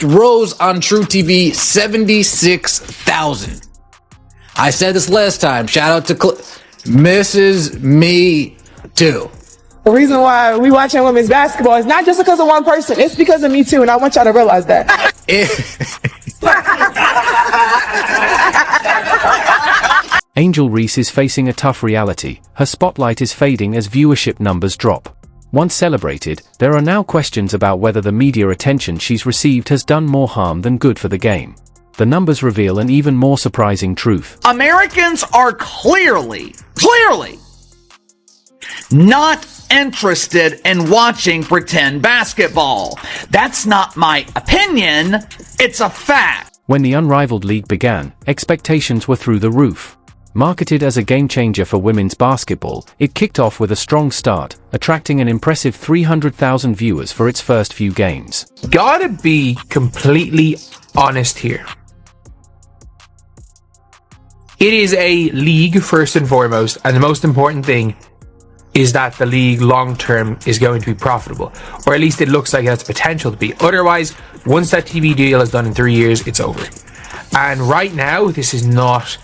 watched Rose on True TV 76,000. I said this last time. Shout out to Mrs. Me Too. The reason why we watching women's basketball is not just because of one person. It's because of me too, and I want y'all to realize that. Angel Reese is facing a tough reality. Her spotlight is fading as viewership numbers drop. Once celebrated, there are now questions about whether the media attention she's received has done more harm than good for the game. The numbers reveal an even more surprising truth. Americans are clearly not interested in watching pretend basketball. That's not my opinion, it's a fact. When the Unrivaled League began, expectations were through the roof. Marketed as a game-changer for women's basketball, it kicked off with a strong start, attracting an impressive 300,000 viewers for its first few games. Gotta be completely honest here. It is a league first and foremost, and the most important thing is that the league long-term is going to be profitable, or at least it looks like it has the potential to be. Otherwise, once that TV deal is done in 3 years, it's over. And right now, this has not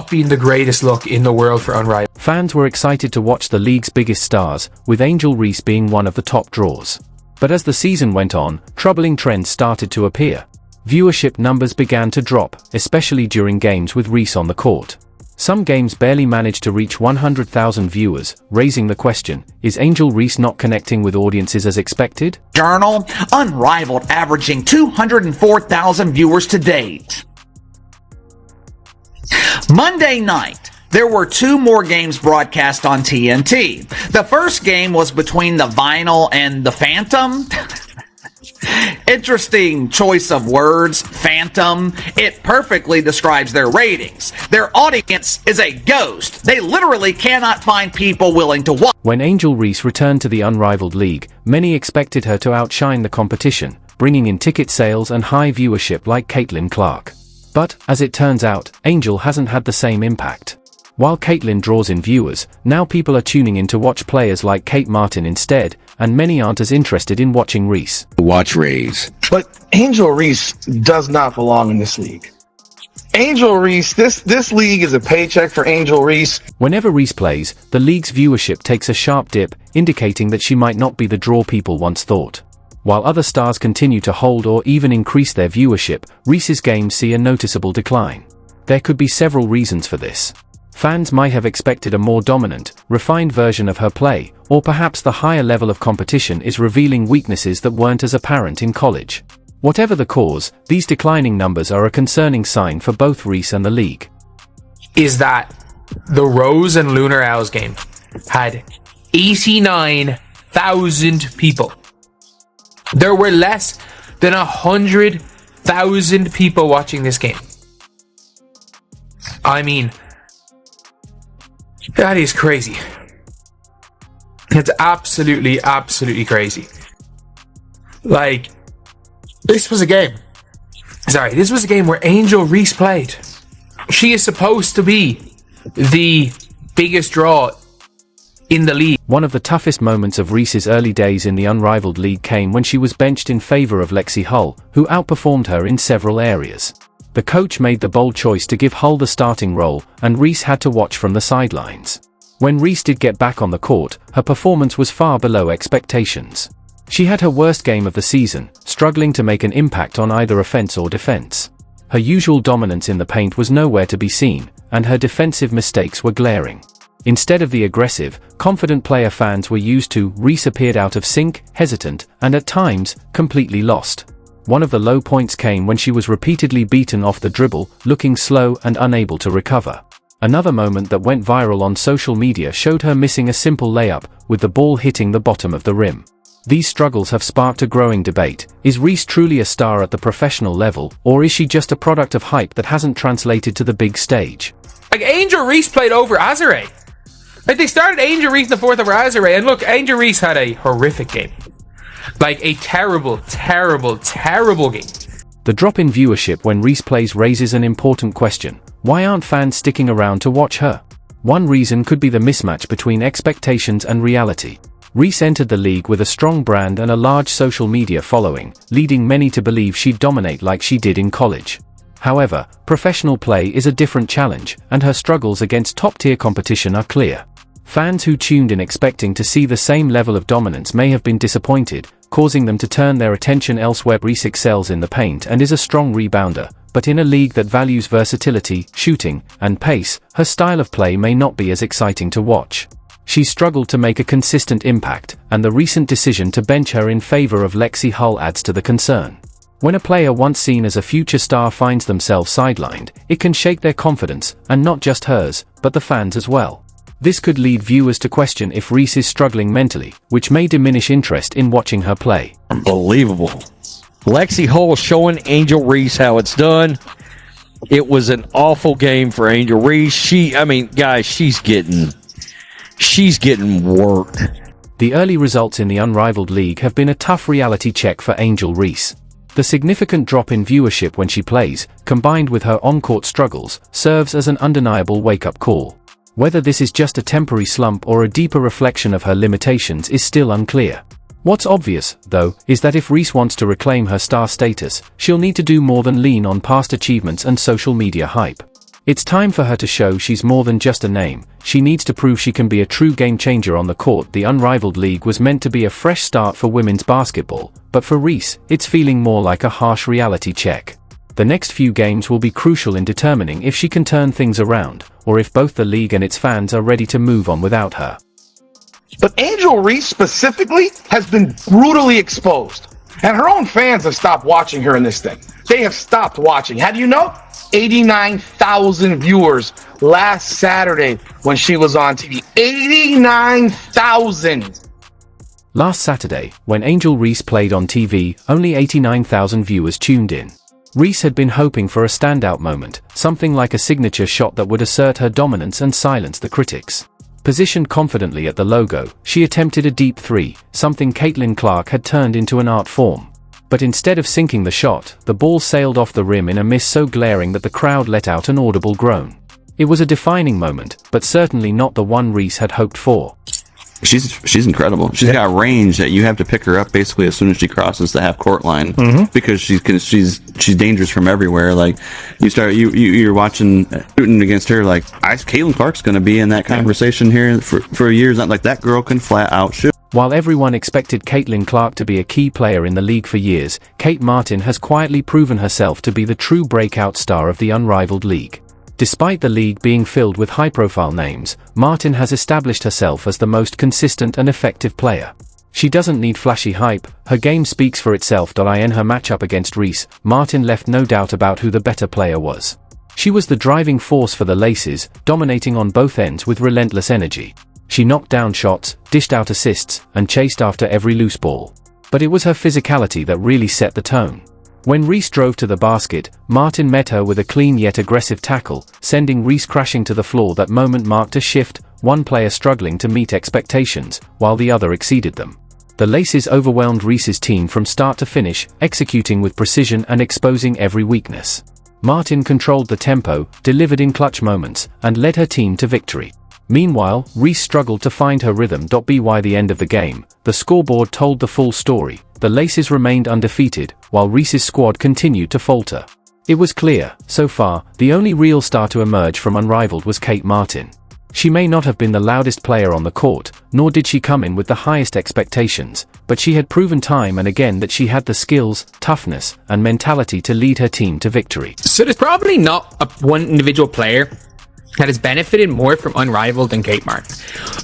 been the greatest look in the world for Unrivaled. Fans were excited to watch the league's biggest stars, with Angel Reese being one of the top draws. But as the season went on, troubling trends started to appear. Viewership numbers began to drop, especially during games with Reese on the court. Some games barely managed to reach 100,000 viewers, raising the question, is Angel Reese not connecting with audiences as expected? Journal, Unrivaled averaging 204,000 viewers to date. Monday night, there were 2 more games broadcast on TNT. The first game was between the Vinyl and the Phantom. Interesting choice of words, Phantom. It perfectly describes their ratings. Their audience is a ghost. They literally cannot find people willing to watch. When Angel Reese returned to the Unrivaled League, many expected her to outshine the competition, bringing in ticket sales and high viewership like Caitlin Clark. But, as it turns out, Angel hasn't had the same impact. While Caitlin draws in viewers, now people are tuning in to watch players like Kate Martin instead, and many aren't as interested in watching Reese. Watch Rays. But Angel Reese does not belong in this league. Angel Reese, this league is a paycheck for Angel Reese. Whenever Reese plays, the league's viewership takes a sharp dip, indicating that she might not be the draw people once thought. While other stars continue to hold or even increase their viewership, Reese's games see a noticeable decline. There could be several reasons for this. Fans might have expected a more dominant, refined version of her play, or perhaps the higher level of competition is revealing weaknesses that weren't as apparent in college. Whatever the cause, these declining numbers are a concerning sign for both Reese and the league. Is that the Rose and Lunar Owls game had 89,000 people. There were less than 100,000 people watching this game. I mean, that is crazy. It's absolutely crazy. Like, this was a game where Angel Reese played. She is supposed to be the biggest draw in the league. One of the toughest moments of Reese's early days in the Unrivaled League came when she was benched in favor of Lexi Hull, who outperformed her in several areas. The coach made the bold choice to give Hull the starting role, and Reese had to watch from the sidelines. When Reese did get back on the court, her performance was far below expectations. She had her worst game of the season, struggling to make an impact on either offense or defense. Her usual dominance in the paint was nowhere to be seen, and her defensive mistakes were glaring. Instead of the aggressive, confident player fans were used to, Reese appeared out of sync, hesitant, and at times, completely lost. One of the low points came when she was repeatedly beaten off the dribble, looking slow and unable to recover. Another moment that went viral on social media showed her missing a simple layup, with the ball hitting the bottom of the rim. These struggles have sparked a growing debate. Is Reese truly a star at the professional level, or is she just a product of hype that hasn't translated to the big stage? Like, Angel Reese played over Azare. Like, they started Angel Reese in the fourth over Azare, and look, Angel Reese had a horrific game. Like, a terrible game. The drop in viewership when Reese plays raises an important question. Why aren't fans sticking around to watch her? One reason could be the mismatch between expectations and reality. Reese entered the league with a strong brand and a large social media following, leading many to believe she'd dominate like she did in college. However, professional play is a different challenge, and her struggles against top-tier competition are clear. Fans who tuned in expecting to see the same level of dominance may have been disappointed, causing them to turn their attention elsewhere. Reese excels in the paint and is a strong rebounder, but in a league that values versatility, shooting, and pace, her style of play may not be as exciting to watch. She struggled to make a consistent impact, and the recent decision to bench her in favor of Lexi Hull adds to the concern. When a player once seen as a future star finds themselves sidelined, it can shake their confidence, and not just hers, but the fans as well. This could lead viewers to question if Reese is struggling mentally, which may diminish interest in watching her play. Unbelievable. Lexi Hull showing Angel Reese how it's done. It was an awful game for Angel Reese. Guys, she's getting worked. The early results in the Unrivaled League have been a tough reality check for Angel Reese. The significant drop in viewership when she plays, combined with her on-court struggles, serves as an undeniable wake-up call. Whether this is just a temporary slump or a deeper reflection of her limitations is still unclear. What's obvious, though, is that if Reese wants to reclaim her star status, she'll need to do more than lean on past achievements and social media hype. It's time for her to show she's more than just a name. She needs to prove she can be a true game changer on the court. The Unrivaled League was meant to be a fresh start for women's basketball, but for Reese, it's feeling more like a harsh reality check. The next few games will be crucial in determining if she can turn things around, or if both the league and its fans are ready to move on without her. But Angel Reese specifically has been brutally exposed. And her own fans have stopped watching her in this thing. They have stopped watching. How do you know? 89,000 viewers last Saturday when she was on TV. 89,000! Last Saturday, when Angel Reese played on TV, only 89,000 viewers tuned in. Reese had been hoping for a standout moment, something like a signature shot that would assert her dominance and silence the critics. Positioned confidently at the logo, she attempted a deep three, something Caitlin Clark had turned into an art form. But instead of sinking the shot, the ball sailed off the rim in a miss so glaring that the crowd let out an audible groan. It was a defining moment, but certainly not the one Reese had hoped for. She's incredible. She's got range that you have to pick her up basically as soon as she crosses the half court line, because she's dangerous from everywhere. Like you're watching shooting against her. Like Caitlin Clark's going to be in that conversation here for years. Not like that girl can flat out shoot. While everyone expected Caitlin Clark to be a key player in the league for years, Kate Martin has quietly proven herself to be the true breakout star of the Unrivaled League. Despite the league being filled with high-profile names, Martin has established herself as the most consistent and effective player. She doesn't need flashy hype, her game speaks for itself. In her matchup against Reese, Martin left no doubt about who the better player was. She was the driving force for the Laces, dominating on both ends with relentless energy. She knocked down shots, dished out assists, and chased after every loose ball. But it was her physicality that really set the tone. When Reese drove to the basket, Martin met her with a clean yet aggressive tackle, sending Reese crashing to the floor. That moment marked a shift, one player struggling to meet expectations, while the other exceeded them. The Laces overwhelmed Reese's team from start to finish, executing with precision and exposing every weakness. Martin controlled the tempo, delivered in clutch moments, and led her team to victory. Meanwhile, Reese struggled to find her rhythm. By the end of the game, the scoreboard told the full story. The Laces remained undefeated, while Reese's squad continued to falter. It was clear, so far, the only real star to emerge from Unrivaled was Kate Martin. She may not have been the loudest player on the court, nor did she come in with the highest expectations, but she had proven time and again that she had the skills, toughness, and mentality to lead her team to victory. So there's probably not one individual player that has benefited more from Unrivaled than Kate Martin.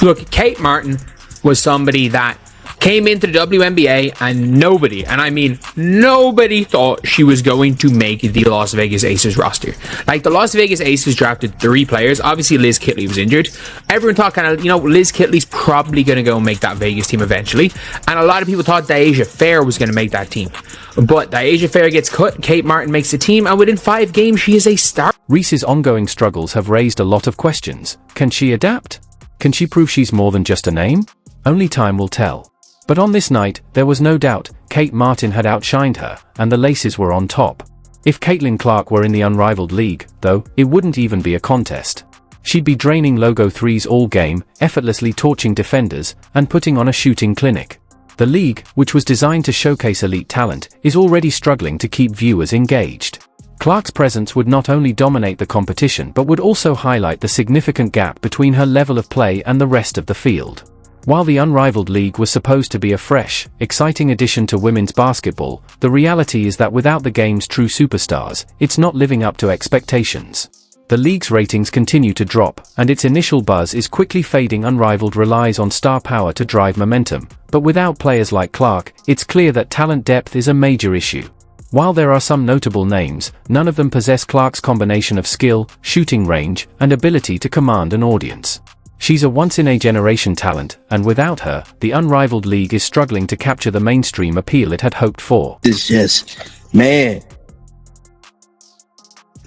Look, Kate Martin was somebody that came into the WNBA and nobody, and I mean nobody, thought she was going to make the Las Vegas Aces roster. Like, the Las Vegas Aces drafted 3 players. Obviously Liz Kitley was injured. Everyone thought Liz Kitley's probably going to go and make that Vegas team eventually, and a lot of people thought Deasia Fair was going to make that team. But Deasia Fair gets cut, Kate Martin makes the team, and within 5 games she is a star. Reese's ongoing struggles have raised a lot of questions. Can she adapt? Can she prove she's more than just a name? Only time will tell. But on this night, there was no doubt, Kate Martin had outshined her, and the Laces were on top. If Caitlin Clark were in the Unrivaled League, though, it wouldn't even be a contest. She'd be draining logo threes all game, effortlessly torching defenders, and putting on a shooting clinic. The league, which was designed to showcase elite talent, is already struggling to keep viewers engaged. Clark's presence would not only dominate the competition but would also highlight the significant gap between her level of play and the rest of the field. While the Unrivaled League was supposed to be a fresh, exciting addition to women's basketball, the reality is that without the game's true superstars, it's not living up to expectations. The league's ratings continue to drop, and its initial buzz is quickly fading. Unrivaled relies on star power to drive momentum, but without players like Clark, it's clear that talent depth is a major issue. While there are some notable names, none of them possess Clark's combination of skill, shooting range, and ability to command an audience. She's a once-in-a-generation talent, and without her, the Unrivaled League is struggling to capture the mainstream appeal it had hoped for. It's just, man,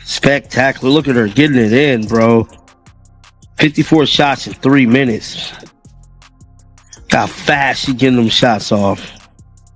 spectacular. Look at her getting it in, bro. 54 shots in 3 minutes. How fast she getting them shots off.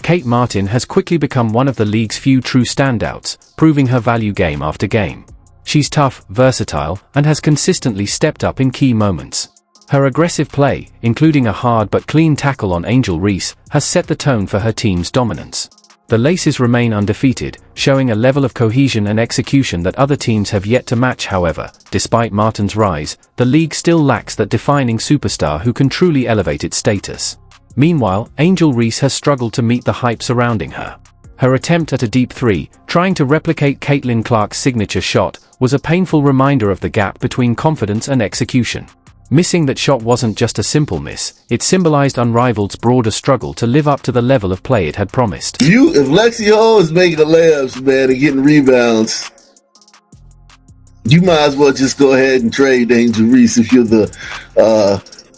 Kate Martin has quickly become one of the league's few true standouts, proving her value game after game. She's tough, versatile, and has consistently stepped up in key moments. Her aggressive play, including a hard but clean tackle on Angel Reese, has set the tone for her team's dominance. The Laces remain undefeated, showing a level of cohesion and execution that other teams have yet to match. However, despite Martin's rise, the league still lacks that defining superstar who can truly elevate its status. Meanwhile, Angel Reese has struggled to meet the hype surrounding her. Her attempt at a deep three, trying to replicate Caitlin Clark's signature shot, was a painful reminder of the gap between confidence and execution. Missing that shot wasn't just a simple miss, it symbolized Unrivaled's broader struggle to live up to the level of play it had promised. If Lexi Hall is making the layups, man, and getting rebounds, you might as well just go ahead and trade Angel Reese if you're the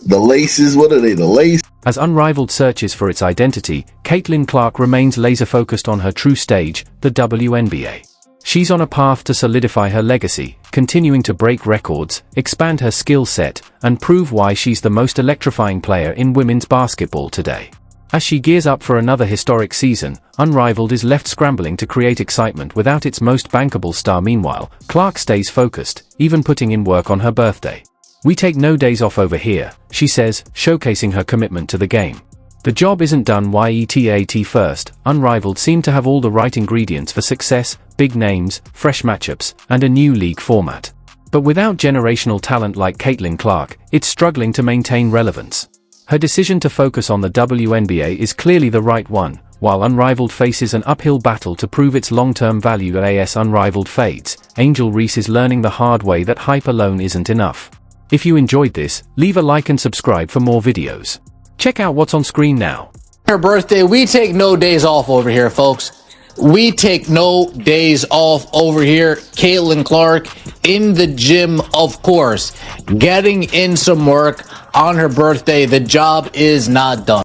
Laces. What are they, the Lace? As Unrivaled searches for its identity, Caitlin Clark remains laser-focused on her true stage, the WNBA. She's on a path to solidify her legacy, continuing to break records, expand her skill set, and prove why she's the most electrifying player in women's basketball today. As she gears up for another historic season, Unrivaled is left scrambling to create excitement without its most bankable star. Meanwhile, Clark stays focused, even putting in work on her birthday. "We take no days off over here," she says, showcasing her commitment to the game. The job isn't done yet first. Unrivaled seem to have all the right ingredients for success: big names, fresh matchups, and a new league format. But without generational talent like Caitlin Clark, it's struggling to maintain relevance. Her decision to focus on the WNBA is clearly the right one, while Unrivaled faces an uphill battle to prove its long-term value. As Unrivaled fades, Angel Reese is learning the hard way that hype alone isn't enough. If you enjoyed this, leave a like and subscribe for more videos. Check out what's on screen now. Her birthday, we take no days off over here, folks. We take no days off over here. Caitlin Clark in the gym, of course, getting in some work on her birthday. The job is not done.